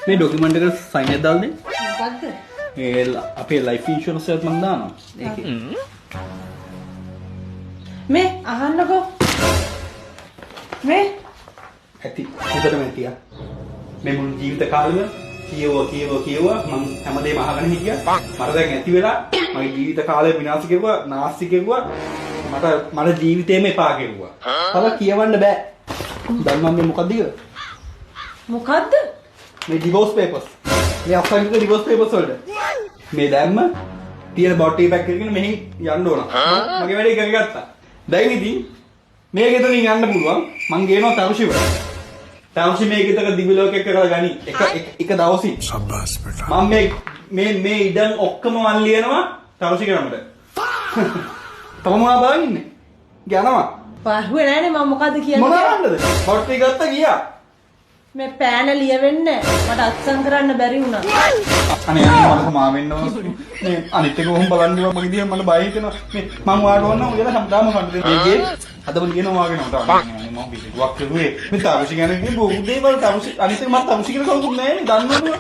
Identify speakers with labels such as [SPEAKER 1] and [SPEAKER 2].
[SPEAKER 1] මේ ඩොකියුමන්ට් එක සයින් එකක් දාලා දෙන්න.
[SPEAKER 2] මොකද්ද?
[SPEAKER 1] ඒ අපේ ලයිෆ් ඉන්ෂුරන්ස් එකත් මම දානවා. ඒකේ.
[SPEAKER 2] මේ අහන්නකෝ. මේ
[SPEAKER 1] ඇති. හොඳටම ඇතියා. මේ මුළු ජීවිත කාලෙම කියුවා මම හැමදේම අහගෙන හිටියා. මට දැන් ඇති වෙලා මගේ ජීවිත කාලය විනාශ කෙරුවා, නාස්ති කෙරුවා. මට ජීවිතේම එපා කෙරුවා. තව කියවන්න බෑ. දැන් මම මේ මොකද්ද කියලා?
[SPEAKER 2] මොකද්ද?
[SPEAKER 1] මේ ඩිවෝස් පේපර්ස්. මේ අෆ්ගානික ඩිවෝස් පේපර්ස් වලට. මේ දැම්ම තියෙන බොටි පැක් එකකින් මෙහෙන් යන්න ඕන. මගේ වැඩේ කරගෙන ගත්තා. දැන් ඉතින් මේක එතනින් යන්න පුළුවන්. මං ගේනවා තරුෂිව. තරුෂි මේක විතර දිවි ලෝකෙක කරලා ගනි. එක දවසින්. සබ්බාස් බේටා. මම මේ ඉඩම් ඔක්කොම මන් ලියනවා තරුෂි කරනකොට. තම මොනවා බලන් ඉන්නේ? යනවා.
[SPEAKER 2] පහුවේ නෑනේ මම මොකද්ද කියන්නේ?
[SPEAKER 1] මොනවද? බොටි ගත්තා ගියා.
[SPEAKER 2] මේ පෑන ලියවෙන්නේ මට අත්සන් කරන්න බැරි වුණා.
[SPEAKER 1] අනේ මට මා වෙන්න ඕන. මේ අනිත් එක කොහොම බලන්නේ මගේ දිහා මට බය හිතෙනවා. මේ මං වාට ඕන නම් උයලා හැමදාම කන්න දෙන්න. මේකේ අදම ලියනවා වගේ නෝ තමයි. මම පිටුවක් කරුවේ. මේ තවුසි ගැන කිව්ව උදේ වල තවුසි අනිත් එක මම තවුසි කියලා කවුරුත් නැහැ නේ දන්නවනේ.